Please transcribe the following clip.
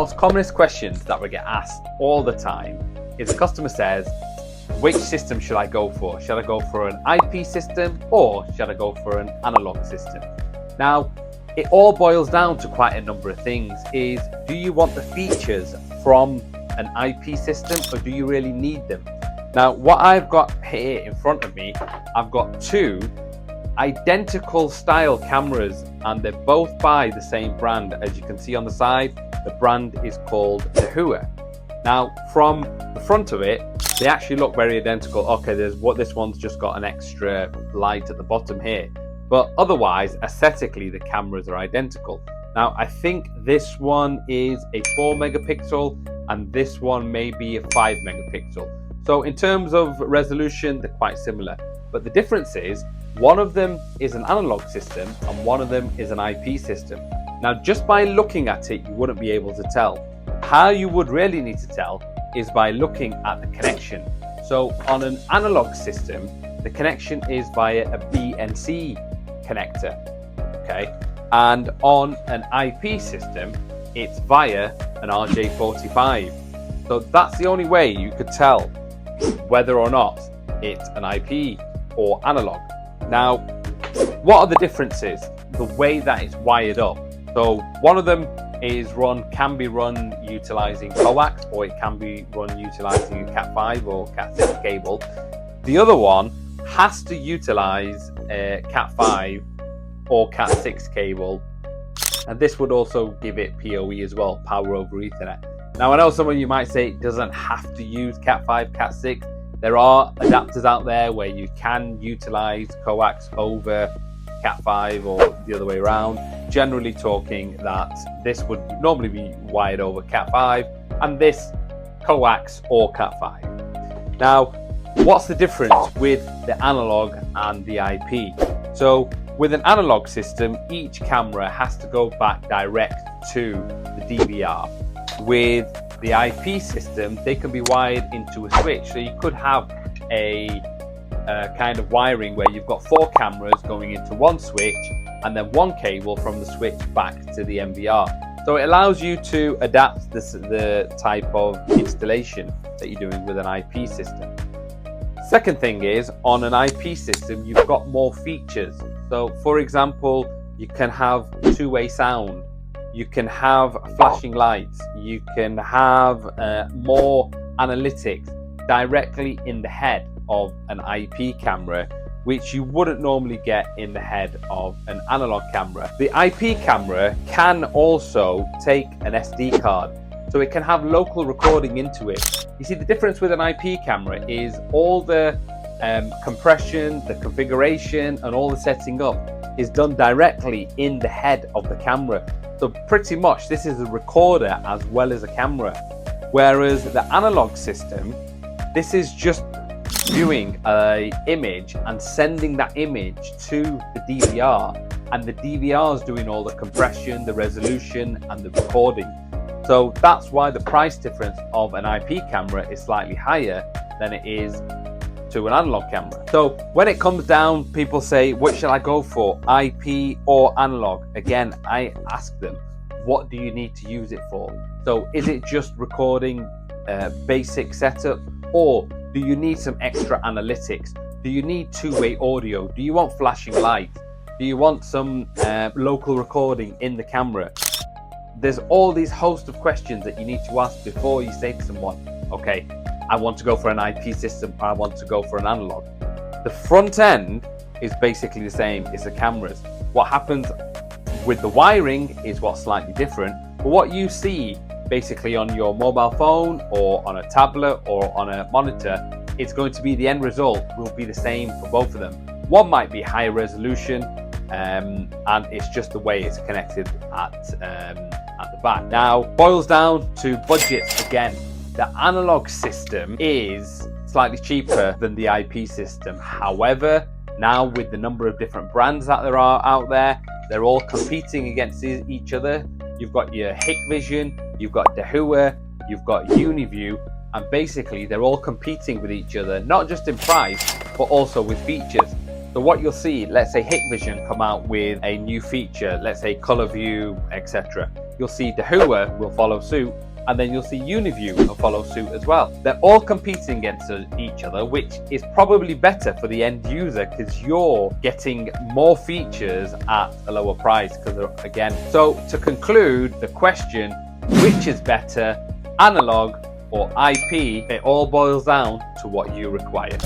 most commonest questions that we get asked all the time is a customer says, which system should I go for? Should I go for an IP system or should I go for an analog system? Now, it all boils down to quite a number of things. Is do you want the features from an IP system or do you really need them? Now, what I've got here in front of me, I've got two identical style cameras and they're both by the same brand. As you can see on the side, the brand is called Dahua. Now, from the front of it, they actually look very identical. Okay, this one's just got an extra light at the bottom here, but otherwise, aesthetically, the cameras are identical. Now, I think this one is a 4 megapixel and this one may be a 5 megapixel. So in terms of resolution, they're quite similar. But the difference is, one of them is an analog system and one of them is an IP system. Now, just by looking at it, you wouldn't be able to tell. How you would really need to tell is by looking at the connection. So on an analog system, the connection is via a BNC connector, okay? And on an IP system, it's via an RJ45. So that's the only way you could tell whether or not it's an IP or analog. Now, what are the differences? The way that it's wired up. So one of them can be run utilizing coax, or it can be run utilizing a Cat5 or Cat6 cable. The other one has to utilize a Cat5 or Cat6 cable, and this would also give it PoE as well, power over Ethernet. Now, I know some of you might say it doesn't have to use Cat5, Cat6. There are adapters out there where you can utilize coax over Cat5 or the other way around. Generally talking, that this would normally be wired over Cat5 and this coax or Cat5. Now, what's the difference with the analog and the IP? So with an analog system, each camera has to go back direct to the DVR. With the IP system, they can be wired into a switch. So you could have a kind of wiring where you've got 4 cameras going into one switch and then one cable from the switch back to the MVR. So it allows you to adapt the type of installation that you're doing with an IP system. Second thing is, on an IP system, you've got more features. So for example, you can have two-way sound, you can have flashing lights, you can have more analytics directly in the head of an IP camera, which you wouldn't normally get in the head of an analog camera. The IP camera can also take an SD card, so it can have local recording into it. You see, the difference with an IP camera is all the compression, the configuration, and all the setting up is done directly in the head of the camera. So pretty much this is a recorder as well as a camera. Whereas the analog system, this is just viewing an image and sending that image to the DVR, and the DVR is doing all the compression, the resolution, and the recording. So that's why the price difference of an IP camera is slightly higher than it is to an analog camera. So when it comes down, people say, what should I go for, IP or analog? Again, I ask them, what do you need to use it for? So is it just recording basic setup, or do you need some extra analytics? Do you need two-way audio? Do you want flashing lights? Do you want some local recording in the camera? There's all these host of questions that you need to ask before you say to someone, okay, I want to go for an IP system, or I want to go for an analog. The front end is basically the same, it's the cameras. What happens with the wiring is what's slightly different, but what you see basically on your mobile phone or on a tablet or on a monitor, it's going to be the end result will be the same for both of them. One might be higher resolution, and it's just the way it's connected at the back. Now, boils down to budgets again. The analog system is slightly cheaper than the IP system. However, now with the number of different brands that there are out there, they're all competing against each other. You've got your Hikvision, you've got Dahua, you've got UniView, and basically they're all competing with each other, not just in price, but also with features. So what you'll see, let's say Hikvision come out with a new feature, let's say color view, etc. you'll see Dahua will follow suit, and then you'll see Uniview will follow suit as well. They're all competing against each other, which is probably better for the end user because you're getting more features at a lower price. So to conclude the question, which is better, analog or IP, it all boils down to what you require.